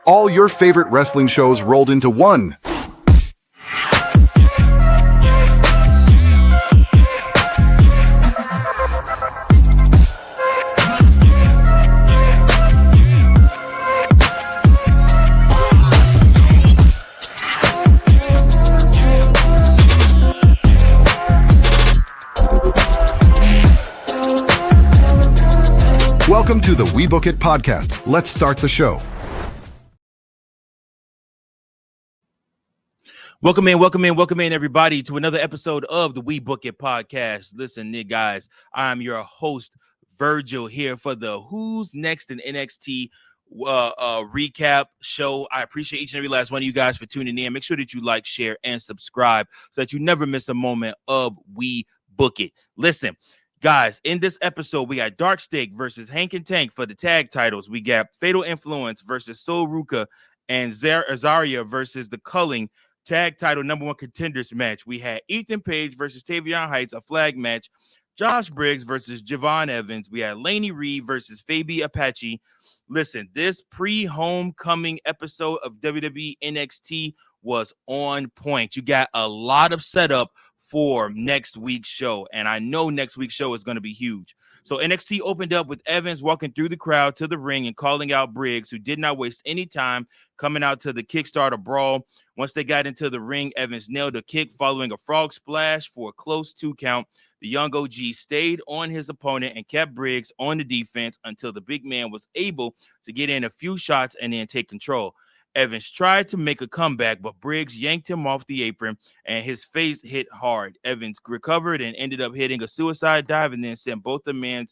All your favorite wrestling shows rolled into one. Welcome to the We Book It podcast. Let's start the show. Welcome in, everybody, to another episode of the We Book It podcast. Listen, guys, I'm your host, Virgil, here for the Who's Next in NXT recap show. I appreciate each and every last one of you guys for tuning in. Make sure that you like, share, and subscribe so that you never miss a moment of We Book It. Listen, guys, in this episode, we got Dark Steak versus Hank and Tank for the tag titles. We got Fatal Influence versus Sol Ruka and Azaria versus the Culling tag title #1 contenders match. We had Ethan Page versus Tavion Heights, a flag match. Josh Briggs versus Javon Evans. We had Laney Reed versus Fabi Apache. Listen, this pre-homecoming episode of WWE NXT was on point. You got a lot of setup for next week's show, and I know next week's show is going to be huge. So NXT opened up with Evans walking through the crowd to the ring and calling out Briggs, who did not waste any time coming out to the Kickstarter brawl. Once they got into the ring, Evans nailed a kick following a frog splash for a close 2 count. The young OG stayed on his opponent and kept Briggs on the defense until the big man was able to get in a few shots and then take control. Evans tried to make a comeback, but Briggs yanked him off the apron and his face hit hard. Evans recovered and ended up hitting a suicide dive and then sent both the men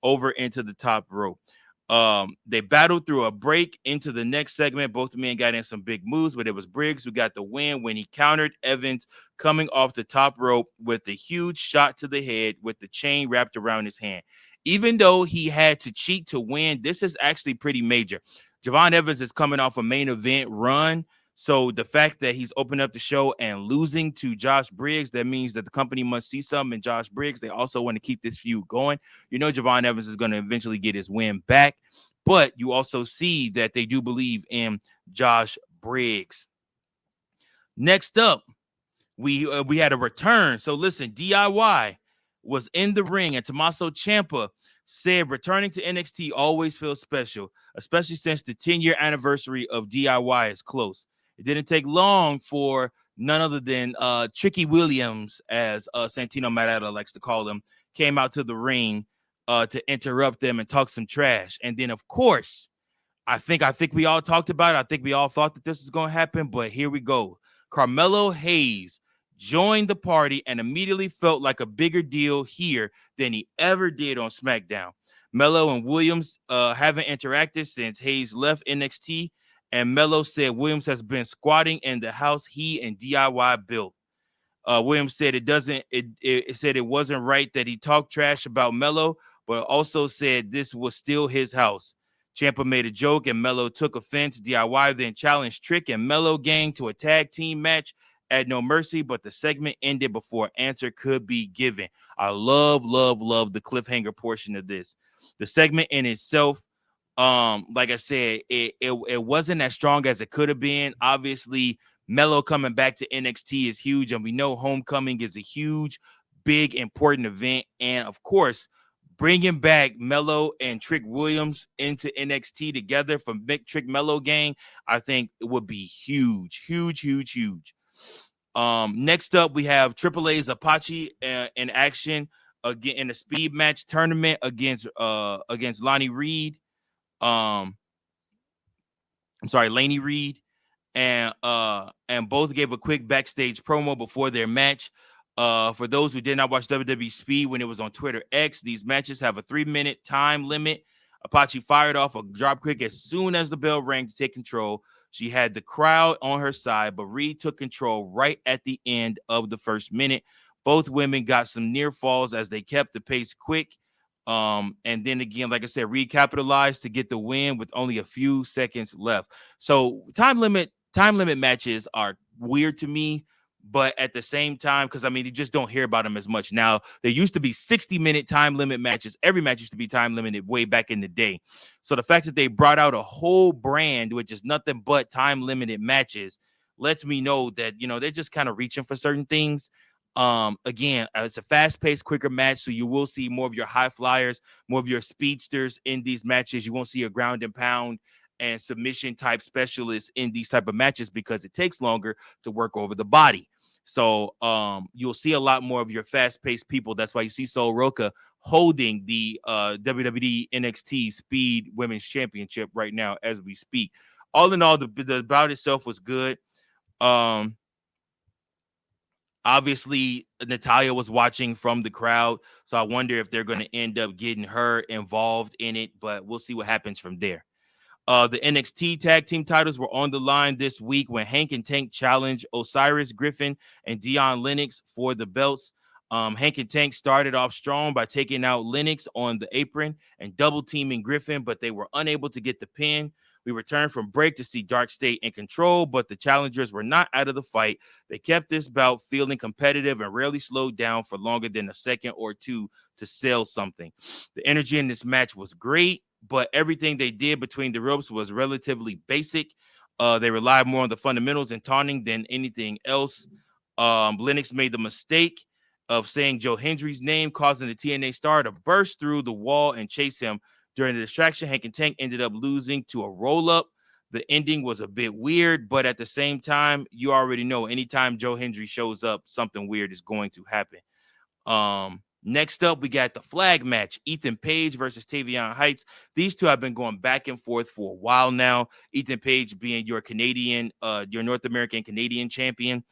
over into the top rope. They battled through a break into the next segment. Both men got in some big moves, but it was Briggs who got the win when he countered Evans coming off the top rope with a huge shot to the head with the chain wrapped around his hand. Even though he had to cheat to win, this is actually pretty major. Javon Evans is coming off a main event run. So the fact that he's opened up the show and losing to Josh Briggs, that means that the company must see something in Josh Briggs. They also want to keep this feud going. You know, Javon Evans is going to eventually get his win back, but you also see that they do believe in Josh Briggs. Next up, we had a return. So listen, DIY was in the ring, and Tommaso Ciampa said returning to NXT always feels special, especially since the 10-year anniversary of DIY is close. It didn't take long for none other than Tricky Williams, as Santino Marella likes to call him, came out to the ring to interrupt them and talk some trash. And then, of course, I think we all talked about it. I think we all thought that this is going to happen, but here we go. Carmelo Hayes joined the party and immediately felt like a bigger deal here than he ever did on SmackDown. Melo and Williams haven't interacted since Hayes left NXT, and Melo said Williams has been squatting in the house he and DIY built. Williams said it said it wasn't right that he talked trash about Melo, but also said this was still his house. Ciampa made a joke and Melo took offense. DIY then challenged Trick and Melo Gang to a tag team match at No Mercy, but the segment ended before answer could be given. I love the cliffhanger portion of this. The segment in itself, like I said, it wasn't as strong as it could have been. Obviously, Melo coming back to NXT is huge, and we know Homecoming is a huge, big, important event. And of course, bringing back Melo and Trick Williams into NXT together from Big Trick Melo Gang, I think it would be huge. Next up, we have Triple A's Apache in action again in a speed match tournament against Laney Reed. Laney Reed, and both gave a quick backstage promo before their match. For those who did not watch WWE Speed when it was on Twitter X, these matches have a 3-minute time limit. Apache fired off a drop kick as soon as the bell rang to take control. She had the crowd on her side, but Reed took control right at the end of the first minute. Both women got some near falls as they kept the pace quick. And then again, like I said, Reed capitalized to get the win with only a few seconds left. So time limit matches are weird to me, But at the same time, because I mean, you just don't hear about them as much now. There used to be 60-minute time limit matches. Every match used to be time limited way back in the day. So the fact that they brought out a whole brand, which is nothing but time limited matches, lets me know that, they're just kind of reaching for certain things. Again, it's a fast-paced, quicker match, so you will see more of your high flyers, more of your speedsters in these matches. You won't see a ground and pound and submission type specialists in these type of matches because it takes longer to work over the body. So you'll see a lot more of your fast-paced people. That's why you see Sol Roca holding the WWE NXT Speed Women's Championship right now as we speak. All in all, the bout itself was good. Obviously, Natalya was watching from the crowd, so I wonder if they're going to end up getting her involved in it, but we'll see what happens from there. The NXT tag team titles were on the line this week when Hank and Tank challenged Osiris Griffin and Dion Lennox for the belts. Hank and Tank started off strong by taking out Lennox on the apron and double teaming Griffin, but they were unable to get the pin. We returned from break to see Dark State in control, but the challengers were not out of the fight. They kept this bout feeling competitive and rarely slowed down for longer than a second or two to sell something. The energy in this match was great, but everything they did between the ropes was relatively basic. They relied more on the fundamentals and taunting than anything else. Lennox made the mistake of saying Joe Hendry's name, causing the TNA star to burst through the wall and chase him. During the distraction, Hank and Tank ended up losing to a roll-up. The ending was a bit weird, but at the same time, you already know anytime Joe Hendry shows up, something weird is going to happen. Next up, we got the flag match, Ethan Page versus Tavion Heights. These two have been going back and forth for a while now. Ethan Page being your your North American Canadian champion.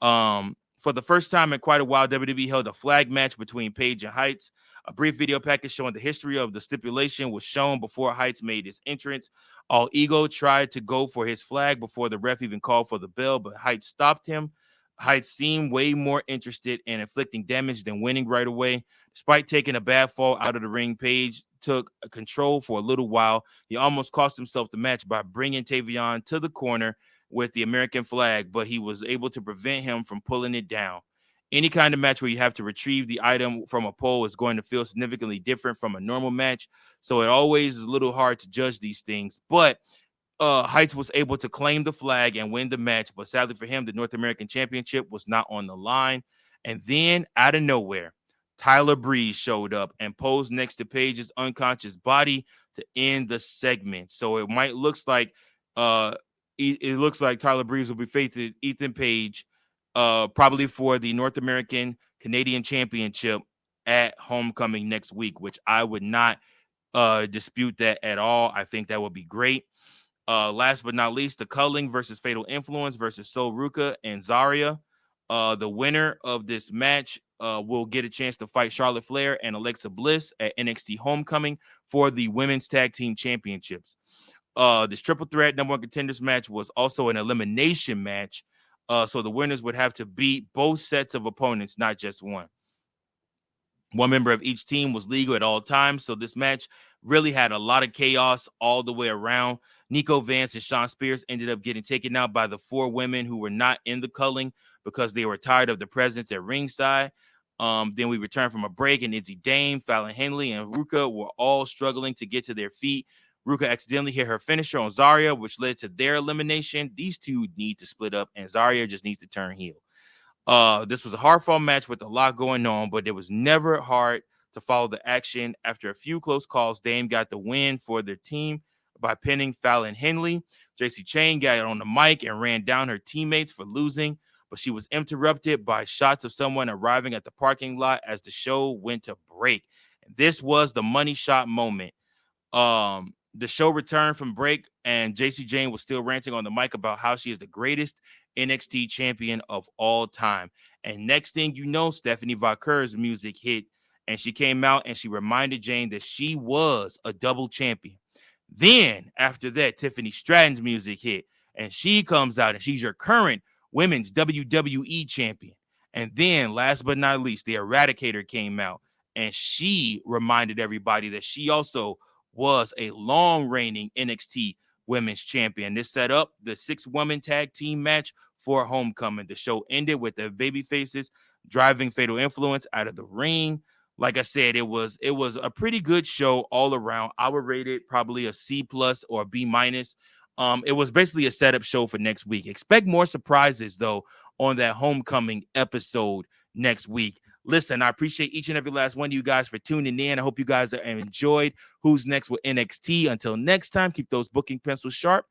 For the first time in quite a while, WWE held a flag match between Page and Heights. A brief video package showing the history of the stipulation was shown before Heights made his entrance. All Ego tried to go for his flag before the ref even called for the bell, but Heights stopped him. Heights seemed way more interested in inflicting damage than winning right away. Despite taking a bad fall out of the ring, Page took control for a little while. He almost cost himself the match by bringing Tavion to the corner with the American flag, but he was able to prevent him from pulling it down. Any kind of match where you have to retrieve the item from a pole is going to feel significantly different from a normal match. So it always is a little hard to judge these things. But Heights was able to claim the flag and win the match. But sadly for him, the North American Championship was not on the line. And then out of nowhere, Tyler Breeze showed up and posed next to Page's unconscious body to end the segment. So it might looks like it looks like Tyler Breeze will be facing Ethan Page probably for the North American Canadian Championship at Homecoming next week, which I would not dispute that at all. I think that would be great. Last but not least, the Culling versus Fatal Influence versus Sol Ruca and Zarya. The winner of this match will get a chance to fight Charlotte Flair and Alexa Bliss at NXT Homecoming for the Women's Tag Team Championships. This triple threat number one contenders match was also an elimination match. So the winners would have to beat both sets of opponents, not just one. One member of each team was legal at all times. So this match really had a lot of chaos all the way around. Nico Vance and Sean Spears ended up getting taken out by the four women who were not in the culling because they were tired of the presence at ringside. Then we returned from a break, and Izzy Dame, Fallon Henley, and Ruka were all struggling to get to their feet. Ruka accidentally hit her finisher on Zarya, which led to their elimination. These two need to split up, and Zarya just needs to turn heel. This was a hard-fought match with a lot going on, but it was never hard to follow the action. After a few close calls, Dame got the win for their team by pinning Fallon Henley. JC Chain got on the mic and ran down her teammates for losing, but she was interrupted by shots of someone arriving at the parking lot as the show went to break. And this was the money shot moment. The show returned from break, and JC Jane was still ranting on the mic about how she is the greatest NXT champion of all time. And next thing you know, Stephanie Vaquer's music hit, and she came out and she reminded Jane that she was a double champion. Then after that, Tiffany Stratton's music hit, and she comes out and she's your current women's WWE champion. And then last but not least, the Eradicator came out, and she reminded everybody that she also was a long reigning NXT Women's Champion. This set up the 6-woman tag team match for Homecoming. The show ended with the baby faces driving Fatal Influence out of the ring. Like I said, it was a pretty good show all around. I would rate it probably a C+ or a B-. It was basically a setup show for next week. Expect more surprises, though, on that Homecoming episode next week. Listen, I appreciate each and every last one of you guys for tuning in. I hope you guys have enjoyed Who's Next with NXT. Until next time, keep those booking pencils sharp